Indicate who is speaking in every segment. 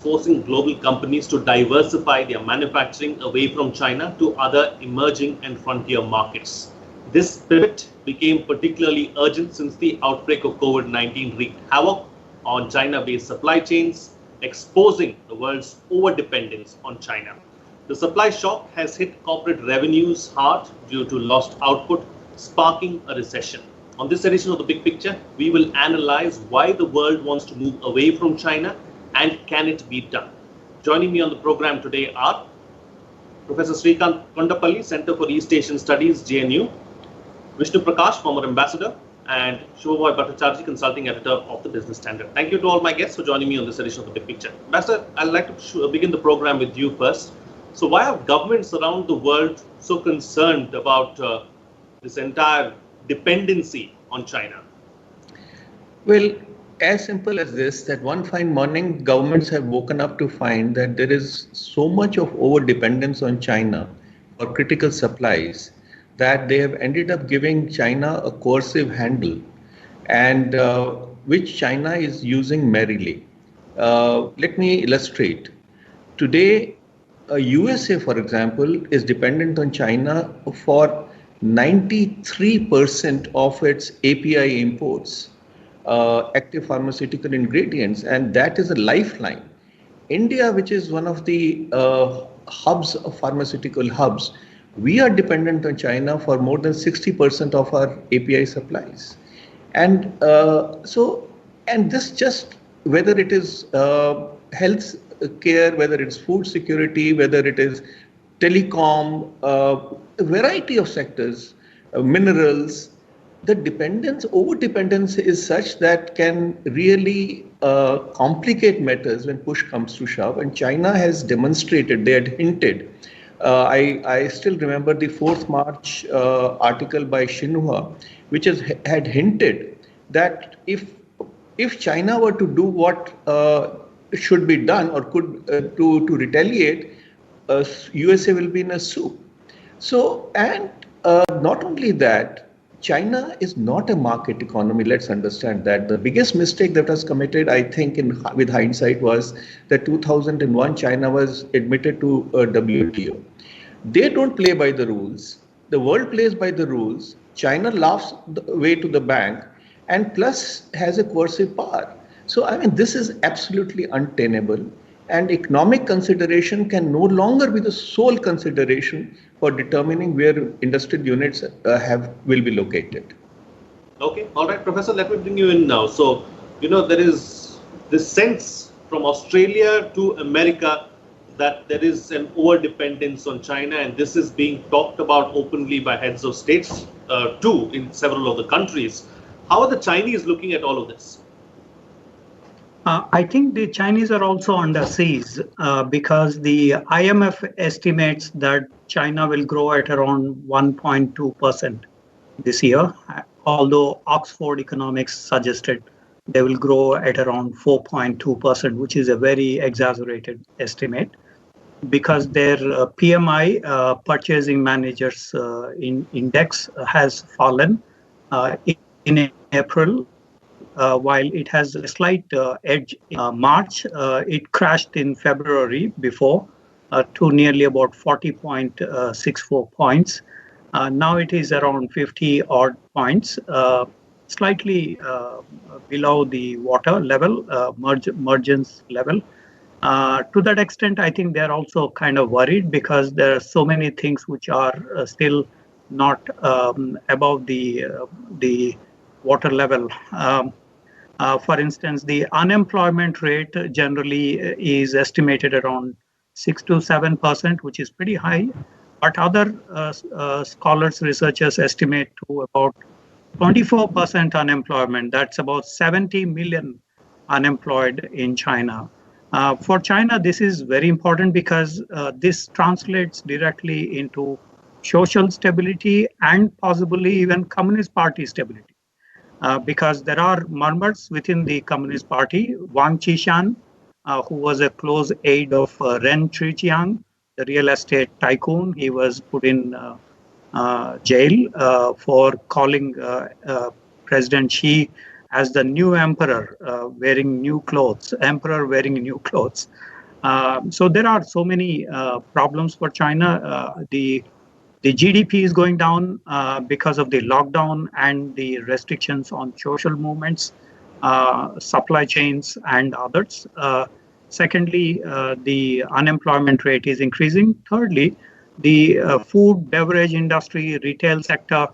Speaker 1: forcing global companies to diversify their manufacturing away from China to other emerging and frontier markets. This pivot became particularly urgent since the outbreak of COVID-19 wreaked havoc on China-based supply chains, exposing the world's overdependence on China. The supply shock has hit corporate revenues hard due to lost output, sparking a recession. On this edition of The Big Picture, we will analyze why the world wants to move away from China and can it be done. Joining me on the program today are Professor Srikant Kondapalli, Center for East Asian Studies, JNU, Vishnu Prakash, former ambassador, and Shubhoy Bhattacharjee, consulting editor of the Business Standard. Thank you to all my guests for joining me on this edition of The Big Picture. Ambassador, I'd like to begin the program with you first. So why are governments around the world so concerned about this entire dependency on China?
Speaker 2: Well, as simple as this, that one fine morning, governments have woken up to find that there is so much of over-dependence on China for critical supplies that they have ended up giving China a coercive handle, and which China is using merrily. Let me illustrate. Today, USA, for example, is dependent on China for 93% of its API imports, active pharmaceutical ingredients, and that is a lifeline. India, which is one of the hubs of pharmaceutical hubs, we are dependent on China for more than 60% of our API supplies. And and this just, whether it is health care, whether it's food security, whether it is telecom, a variety of sectors, minerals, the dependence, over-dependence is such that can really complicate matters when push comes to shove. And China has demonstrated, they had hinted. I still remember the 4th March article by Xinhua, which had hinted that if China were to do what should be done or could to retaliate, USA will be in a soup. So, and not only that, China is not a market economy. Let's understand that. The biggest mistake that was committed, I think, with hindsight, was that 2001 China was admitted to WTO. They don't play by the rules. The world plays by the rules. China laughs the way to the bank, and plus has a coercive power. So, I mean, this is absolutely untenable. And economic consideration can no longer be the sole consideration for determining where industrial units will be located.
Speaker 1: Okay, all right, Professor, let me bring you in now. So, there is this sense from Australia to America that there is an over-dependence on China, and this is being talked about openly by heads of states too in several of the countries. How are the Chinese looking at all of this?
Speaker 3: I think the Chinese are also under siege because the IMF estimates that China will grow at around 1.2% this year, although Oxford Economics suggested they will grow at around 4.2%, which is a very exaggerated estimate because their PMI, Purchasing Managers Index, has fallen in April. While it has a slight edge in March, it crashed in February before to nearly about 40.64 points. Now it is around 50 odd points, slightly below the water level, emergence level. To that extent, I think they're also kind of worried because there are so many things which are still not above the water level. For instance, the unemployment rate generally is estimated around 6 to 7%, which is pretty high. But other scholars, researchers estimate to about 24% unemployment. That's about 70 million unemployed in China. For China, this is very important because this translates directly into social stability and possibly even Communist Party stability. Because there are murmurs within the Communist Party. Wang Qishan, who was a close aide of Ren Zhijiang, the real estate tycoon, he was put in jail for calling President Xi as the new emperor wearing new clothes, emperor wearing new clothes. So there are so many problems for China. The GDP is going down because of the lockdown and the restrictions on social movements, supply chains, and others. Secondly, the unemployment rate is increasing. Thirdly, the food, beverage industry, retail sector,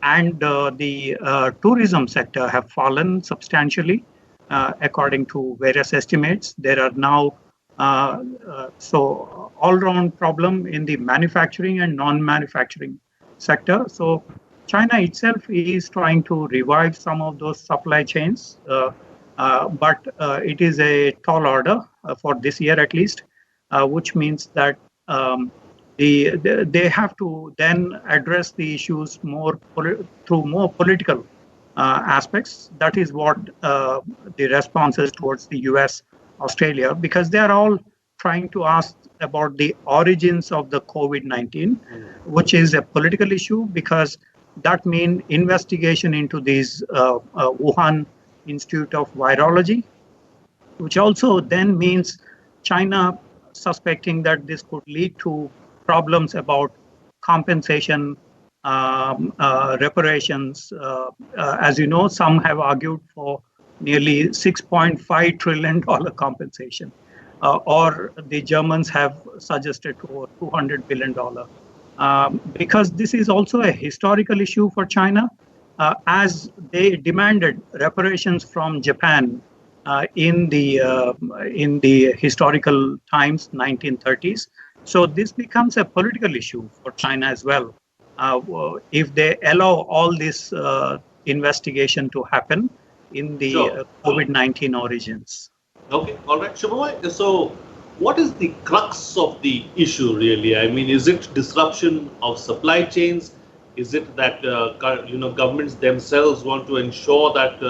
Speaker 3: and the tourism sector have fallen substantially, according to various estimates. There are now so all-round problem in the manufacturing and non-manufacturing sector. So China itself is trying to revive some of those supply chains, but it is a tall order for this year at least, which means that they have to then address the issues through more political aspects. That is what the response is towards the US, Australia, because they are all trying to ask about the origins of the COVID-19, which is a political issue because that means investigation into these Wuhan Institute of Virology, which also then means China suspecting that this could lead to problems about compensation, reparations. As you know, some have argued for nearly $6.5 trillion compensation, or the Germans have suggested over $200 billion. Because this is also a historical issue for China, as they demanded reparations from Japan in the historical times, 1930s. So this becomes a political issue for China as well. If they allow all this investigation to happen in the COVID-19 origins.
Speaker 1: Okay, all right, Shubhamay. So, what is the crux of the issue really? I mean, is it disruption of supply chains? Is it that governments themselves want to ensure that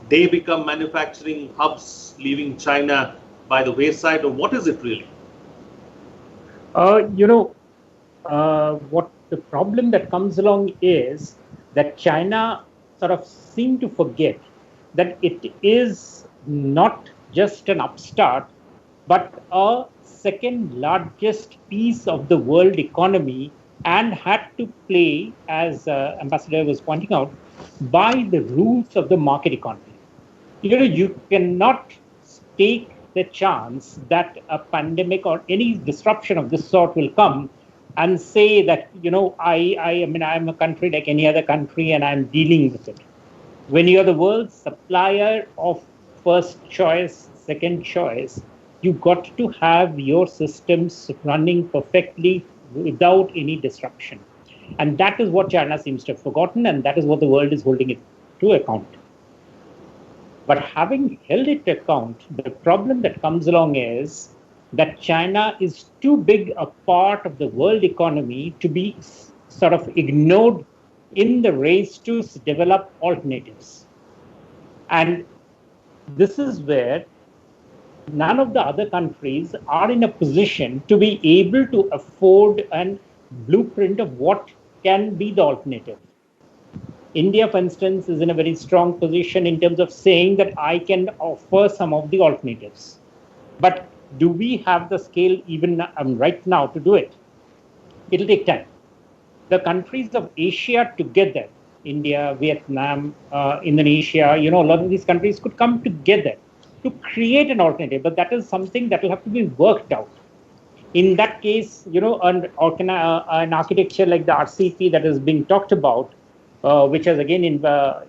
Speaker 1: they become manufacturing hubs, leaving China by the wayside, or what is it really?
Speaker 4: What the problem that comes along is that China sort of seem to forget that it is not just an upstart, but a second largest piece of the world economy, and had to play, as Ambassador was pointing out, by the rules of the market economy. You cannot take the chance that a pandemic or any disruption of this sort will come and say that, I'm a country like any other country and I'm dealing with it. When you're the world's supplier of first choice, second choice, you got to have your systems running perfectly without any disruption. And that is what China seems to have forgotten, and that is what the world is holding it to account. But having held it to account, the problem that comes along is that China is too big a part of the world economy to be sort of ignored in the race to develop alternatives. And this is where none of the other countries are in a position to be able to afford a blueprint of what can be the alternative. India, for instance, is in a very strong position in terms of saying that I can offer some of the alternatives. But do we have the scale even right now to do it? It'll take time. The countries of Asia together, India, Vietnam, Indonesia, a lot of these countries could come together to create an alternative, but that is something that will have to be worked out. In that case, an architecture like the RCP that is being talked about, which has again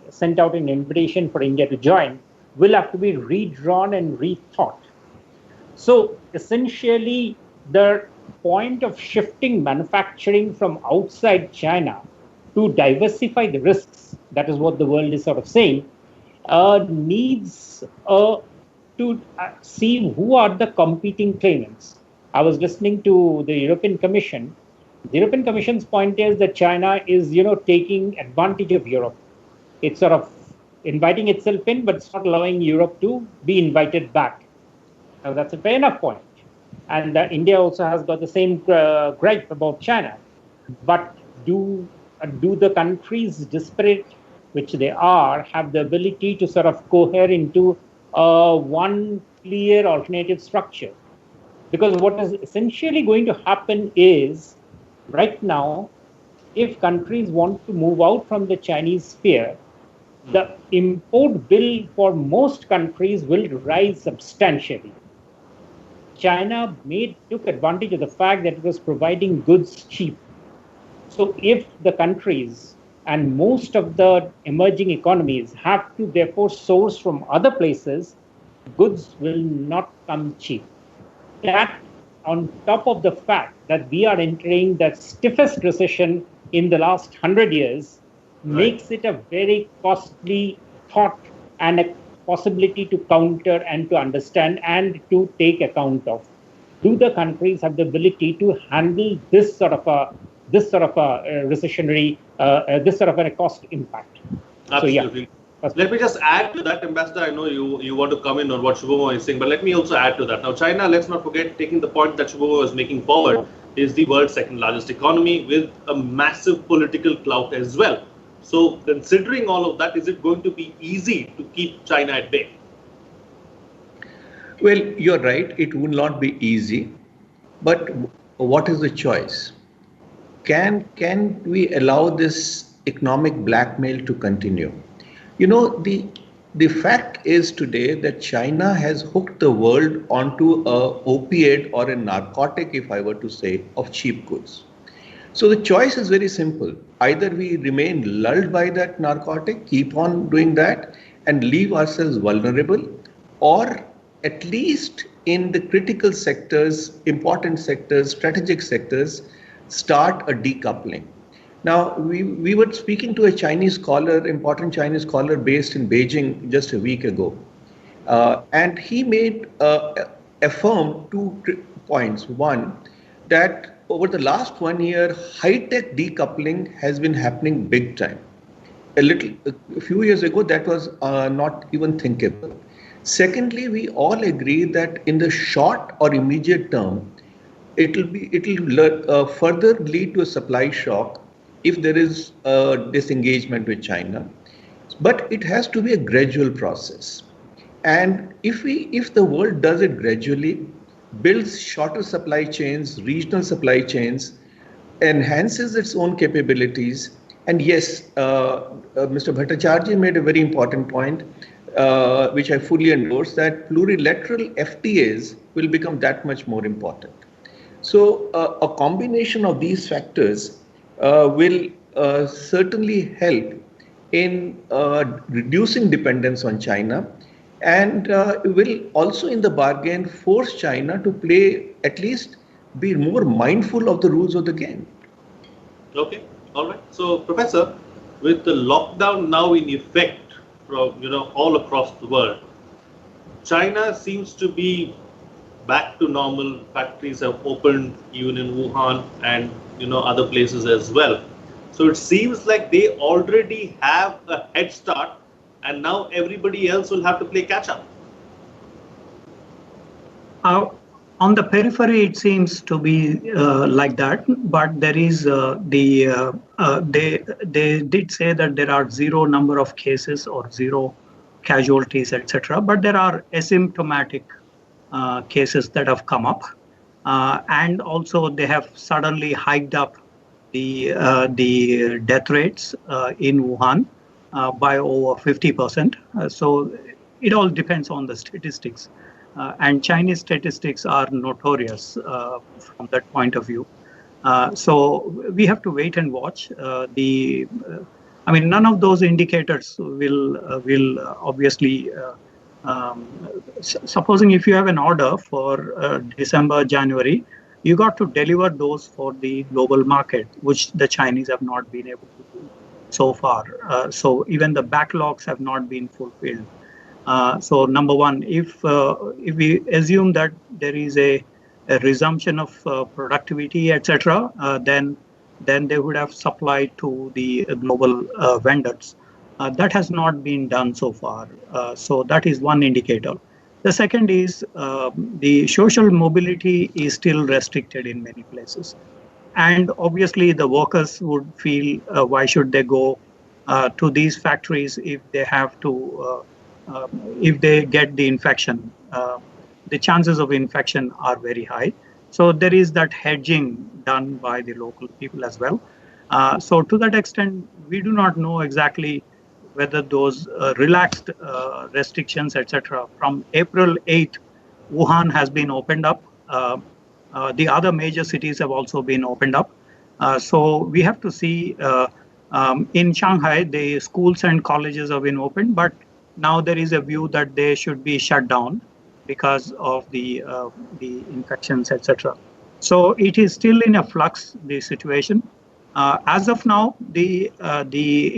Speaker 4: sent out an invitation for India to join, will have to be redrawn and rethought. So essentially, the point of shifting manufacturing from outside China to diversify the risks, that is what the world is sort of saying, needs to see who are the competing claimants. I was listening to the European Commission. The European Commission's point is that China is, taking advantage of Europe. It's sort of inviting itself in, but it's not allowing Europe to be invited back. Now, that's a fair enough point. And India also has got the same gripe about China. But do the countries' disparate which they are, have the ability to sort of cohere into one clear alternative structure. Because what is essentially going to happen is, right now, if countries want to move out from the Chinese sphere, the import bill for most countries will rise substantially. China took advantage of the fact that it was providing goods cheap. So if the countries and most of the emerging economies have to therefore source from other places, goods will not come cheap. That, on top of the fact that we are entering the stiffest recession in the last 100 years, makes it a very costly thought and a possibility to counter and to understand and to take account of. Do the countries have the ability to handle this sort of a recessionary, this sort of a cost impact?
Speaker 1: Absolutely.
Speaker 4: So,
Speaker 1: let me just add to that, Ambassador. I know you want to come in on what Shubham is saying, but let me also add to that. Now, China, let's not forget, taking the point that Shubham was making forward, is the world's second largest economy with a massive political clout as well. So, considering all of that, is it going to be easy to keep China at bay?
Speaker 2: Well, you're right. It will not be easy. But what is the choice? Can we allow this economic blackmail to continue? You know, the fact is today that China has hooked the world onto a opiate or a narcotic, if I were to say, of cheap goods. So the choice is very simple. Either we remain lulled by that narcotic, keep on doing that and leave ourselves vulnerable, or at least in the critical sectors, important sectors, strategic sectors, start a decoupling. Now, we were speaking to a Chinese scholar, important Chinese scholar based in Beijing just a week ago. And he affirmed 2 points. One, that over the last 1 year, high-tech decoupling has been happening big time. A few years ago, that was not even thinkable. Secondly, we all agree that in the short or immediate term, it will further lead to a supply shock if there is a disengagement with China. But it has to be a gradual process. And if the world does it gradually, builds shorter supply chains, regional supply chains, enhances its own capabilities, and yes, Mr. Bhattacharya made a very important point, which I fully endorse, that plurilateral FTAs will become that much more important. So a combination of these factors will certainly help in reducing dependence on China, and will also in the bargain force China to play, at least be more mindful of the rules of the game.
Speaker 1: Okay, all right. So, Professor, with the lockdown now in effect from all across the world, China seems to be back to normal. Factories have opened even in Wuhan and other places as well. So it seems like they already have a head start, and now everybody else will have to play catch up.
Speaker 3: On the periphery, it seems to be like that, but there is they did say that there are zero number of cases or zero casualties, etc. But there are asymptomatic cases that have come up, and also they have suddenly hiked up the death rates in Wuhan by over 50%. So it all depends on the statistics. And Chinese statistics are notorious from that point of view. So we have to wait and watch. None of those indicators will obviously. Supposing if you have an order for December, January, you got to deliver those for the global market, which the Chinese have not been able to do so far. So even the backlogs have not been fulfilled. So number one, if we assume that there is a resumption of productivity, etc., then they would have supplied to the global vendors. That has not been done so far. So that is one indicator. The second is the social mobility is still restricted in many places. And obviously the workers would feel, why should they go to these factories if they have to, if they get the infection. The chances of infection are very high. So there is that hedging done by the local people as well. So to that extent, we do not know exactly whether those relaxed restrictions, etc. From April 8th, Wuhan has been opened up. The other major cities have also been opened up. So we have to see. In Shanghai, the schools and colleges have been opened, but now there is a view that they should be shut down because of the infections, etc. So it is still in a flux, the situation. As of now, the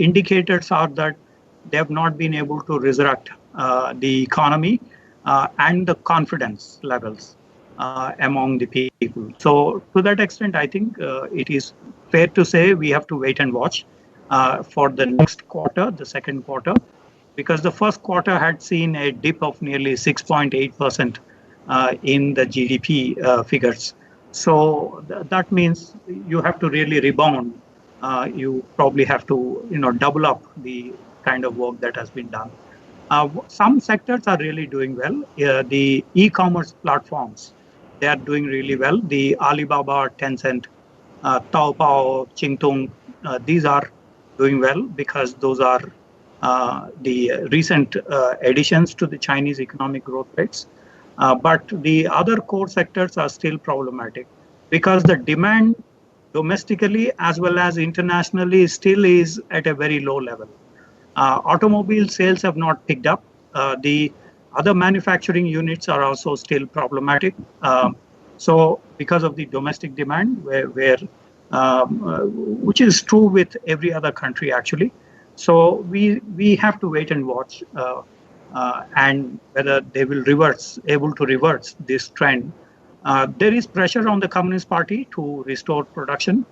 Speaker 3: indicators are that they have not been able to resurrect the economy and the confidence levels among the people. So to that extent, I think it is fair to say we have to wait and watch for the next quarter, the second quarter, because the first quarter had seen a dip of nearly 6.8% in the GDP figures. So that means you have to really rebound. You probably have to, double up the kind of work that has been done. Some sectors are really doing well. The e-commerce platforms, they are doing really well. The Alibaba, Tencent, Taobao, Qingdong, these are doing well because those are the recent additions to the Chinese economic growth rates. But the other core sectors are still problematic because the demand domestically as well as internationally still is at a very low level. Automobile sales have not picked up. The other manufacturing units are also still problematic. So because of the domestic demand, which is true with every other country actually. So we have to wait and watch and whether they will able to reverse this trend. There is pressure on the Communist Party to restore production.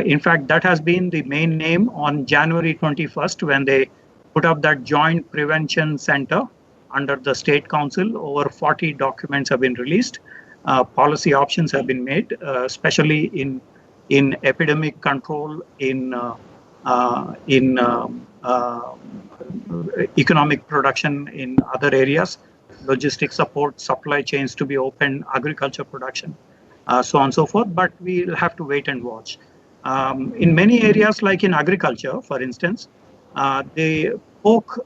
Speaker 3: In fact, that has been the main aim on January 21st when they put up that joint prevention center under the State Council. Over 40 documents have been released. Policy options have been made, especially in epidemic control, in economic production in other areas, logistics support, supply chains to be open, agriculture production, so on and so forth. But we'll have to wait and watch. In many areas, like in agriculture, for instance, the pork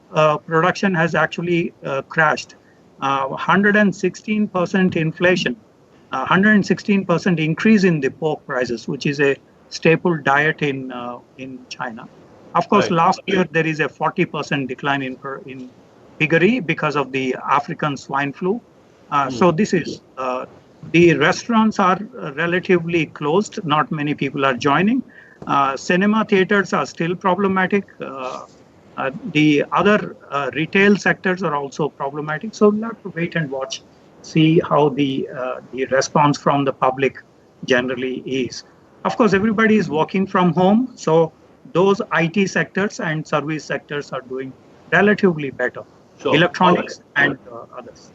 Speaker 3: production has actually crashed. 116% inflation, 116% increase in the pork prices, which is a staple diet in China. Of course, right. Last year there is a 40% decline in piggery because of the African swine flu. So this is the restaurants are relatively closed. Not many people are joining. Cinema theaters are still problematic. The other retail sectors are also problematic. So we'll have to wait and watch, see how the response from the public generally is. Of course, everybody is working from home, so those IT sectors and service sectors are doing relatively better. Sure. Electronics and others.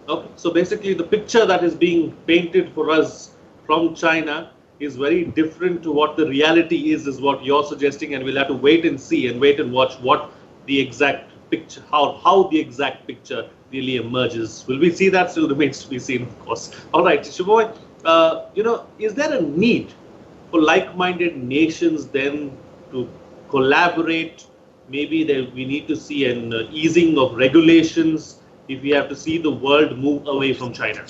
Speaker 1: Okay, so basically the picture that is being painted for us from China is very different to what the reality is what you're suggesting, and we'll have to wait and see and wait and watch what the exact picture, how the exact picture really emerges. Will we see that? Still remains to be seen, of course. All right, Shubhoy, is there a need for like-minded nations then to collaborate? Maybe we need to see an easing of regulations if we have to see the world move away from China.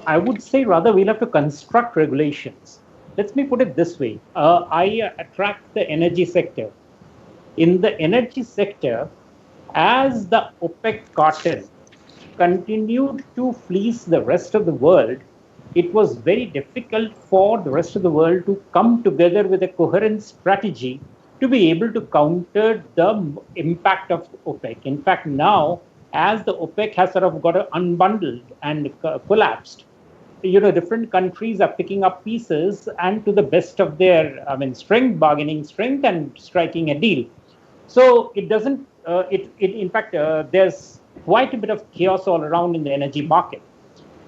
Speaker 4: I would say rather we'll have to construct regulations. Let me put it this way. I track the energy sector. In the energy sector, as the OPEC cartel continued to fleece the rest of the world, it was very difficult for the rest of the world to come together with a coherent strategy to be able to counter the impact of OPEC. In fact, now, as the OPEC has sort of got unbundled and collapsed, different countries are picking up pieces and to the best of their, strength, bargaining strength, and striking a deal. So it doesn't, in fact, there's quite a bit of chaos all around in the energy market.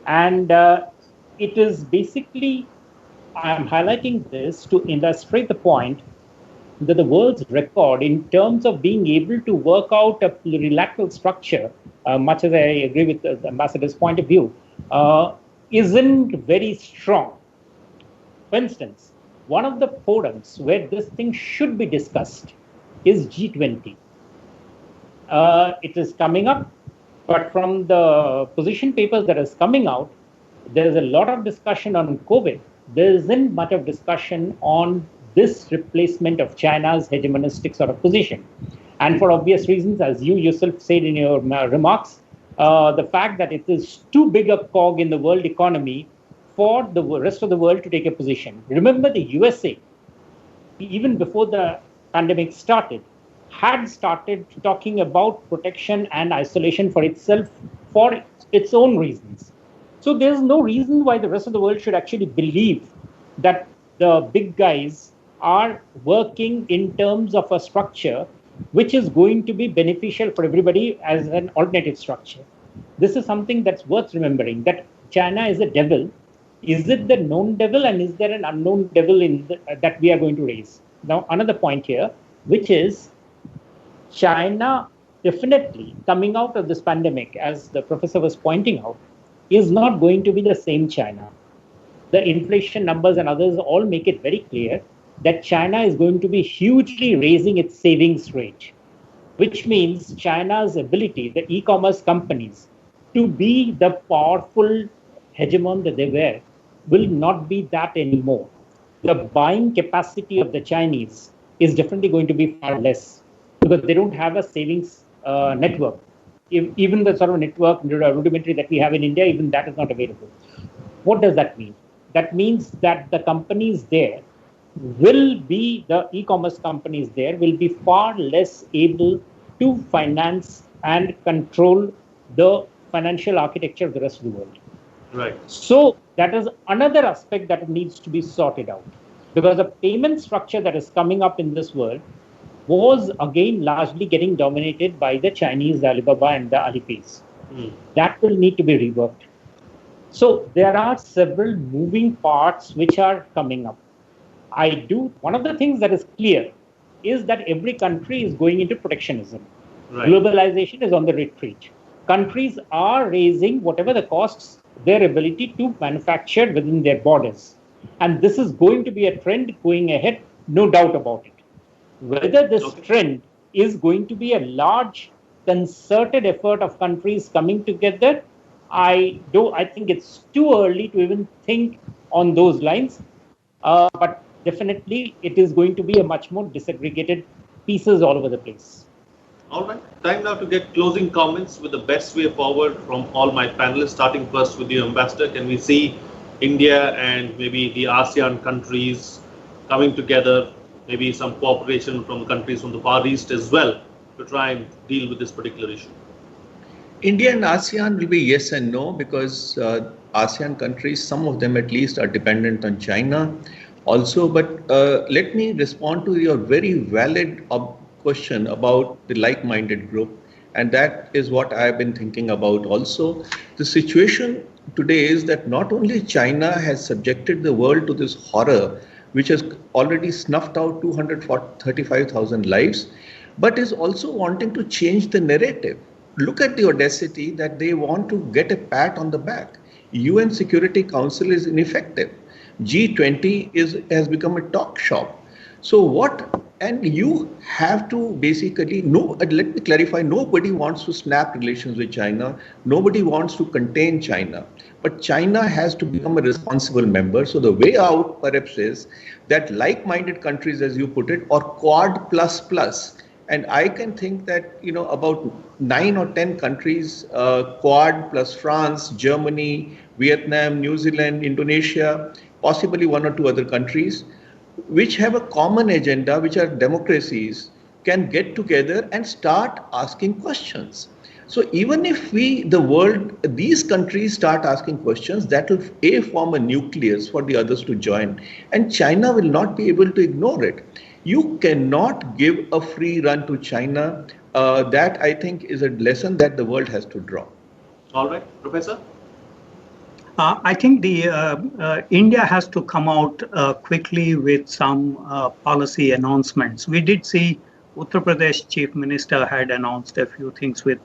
Speaker 4: And it is basically, I'm highlighting this to illustrate the point the world's record in terms of being able to work out a plurilateral structure, much as I agree with the ambassador's point of view, isn't very strong. For instance, one of the forums where this thing should be discussed is G20. It is coming up, but from the position papers that is coming out, there is a lot of discussion on COVID. There isn't much of discussion on this replacement of China's hegemonistic sort of position. And for obvious reasons, as you yourself said in your remarks, the fact that it is too big a cog in the world economy for the rest of the world to take a position. Remember, the USA, even before the pandemic started, had started talking about protection and isolation for itself for its own reasons. So there's no reason why the rest of the world should actually believe that the big guys are working in terms of a structure which is going to be beneficial for everybody as an alternative structure. This is something that's worth remembering, that China is a devil. Is it the known devil, and is there an unknown devil that we are going to raise? Now, another point here, which is China definitely coming out of this pandemic, as the professor was pointing out, is not going to be the same China. The inflation numbers and others all make it very clear that China is going to be hugely raising its savings rate, which means China's ability, the e-commerce companies, to be the powerful hegemon that they were, will not be that anymore. The buying capacity of the Chinese is definitely going to be far less because they don't have a savings network. Even the sort of network rudimentary that we have in India, even that is not available. What does that mean? That means that the companies there will be, the e-commerce companies there will be far less able to finance and control the financial architecture of the rest of the world.
Speaker 1: Right.
Speaker 4: So that is another aspect that needs to be sorted out, because the payment structure that is coming up in this world was again largely getting dominated by the Chinese Alibaba and the Alipays. That will need to be reworked. So there are several moving parts which are coming up. One of the things that is clear is that every country is going into protectionism. Right. Globalization is on the retreat. Countries are raising whatever the costs, their ability to manufacture within their borders. And this is going to be a trend going ahead, no doubt about it. Whether this trend is going to be a large concerted effort of countries coming together, I think it's too early to even think on those lines. But definitely it is going to be a much more disaggregated pieces all over the place.
Speaker 1: All right, time now to get closing comments with the best way forward from all my panelists, starting first with you, Ambassador. Can we see India and maybe the ASEAN countries coming together, maybe some cooperation from the countries from the Far East as well, to try and deal with this particular issue?
Speaker 2: India and ASEAN will be yes and no, because ASEAN countries, some of them at least, are dependent on China also. But let me respond to your very valid question about the like-minded group, and that is what I have been thinking about also. The situation today is that not only China has subjected the world to this horror, which has already snuffed out 235,000 lives, but is also wanting to change the narrative. Look at the audacity that they want to get a pat on the back. UN Security Council is ineffective. G20 has become a talk shop. So and you have to basically, let me clarify, nobody wants to snap relations with China. Nobody wants to contain China. But China has to become a responsible member. So the way out perhaps is that like-minded countries, as you put it, or Quad plus. And I can think that, about 9 or 10 countries, Quad plus France, Germany, Vietnam, New Zealand, Indonesia, possibly 1 or 2 other countries, which have a common agenda, which are democracies, can get together and start asking questions. So even if these countries start asking questions, that will form a nucleus for the others to join. And China will not be able to ignore it. You cannot give a free run to China. That, I think, is a lesson that the world has to draw.
Speaker 1: All right, Professor?
Speaker 3: I think the India has to come out quickly with some policy announcements. We did see Uttar Pradesh Chief Minister had announced a few things with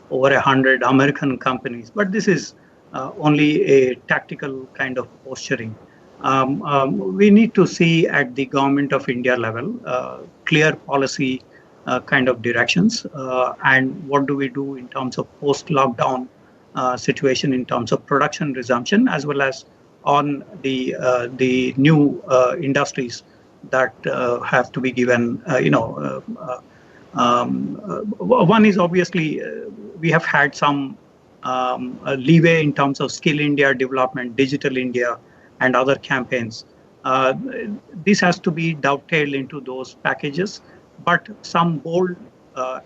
Speaker 3: over 100 American companies, but this is only a tactical kind of posturing. We need to see at the Government of India level clear policy kind of directions and what do we do in terms of post-lockdown situation in terms of production resumption, as well as on the new industries that have to be given. One is obviously we have had some leeway in terms of Skill India development, Digital India, and other campaigns. This has to be dovetailed into those packages, but some bold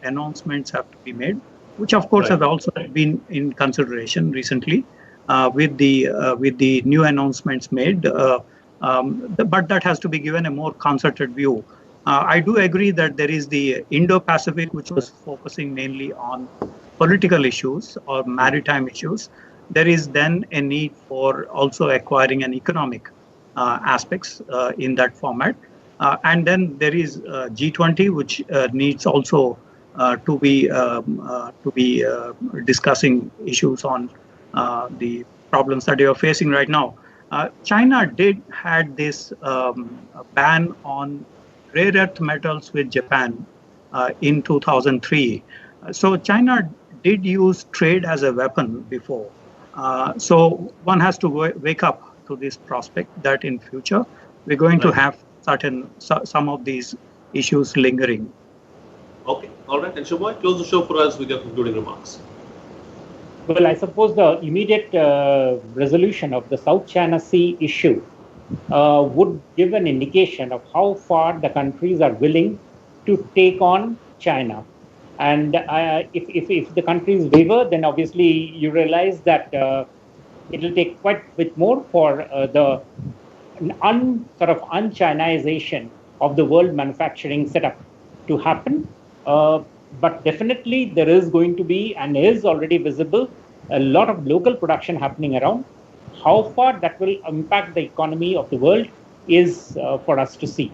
Speaker 3: announcements have to be made, which of course have also been in consideration recently with the new announcements made. But that has to be given a more concerted view. I do agree that there is the Indo-Pacific, which was focusing mainly on political issues or maritime issues. There is then a need for also acquiring an economic aspects in that format. And then there is G20, which needs also to be discussing issues on the problems that they are facing right now. China did had this ban on rare earth metals with Japan in 2003. So China did use trade as a weapon before. So one has to wake up to this prospect that in future we're going to have some of these issues lingering.
Speaker 1: Okay, all right. And Shubhoy, close the show for us with your concluding remarks.
Speaker 4: Well, I suppose the immediate resolution of the South China Sea issue would give an indication of how far the countries are willing to take on China. And if the countries waver, then obviously you realize that it will take quite a bit more for the sort of un-Chinization of the world manufacturing setup to happen. But definitely there is going to be, and is already visible, a lot of local production happening around. How far that will impact the economy of the world is for us to see.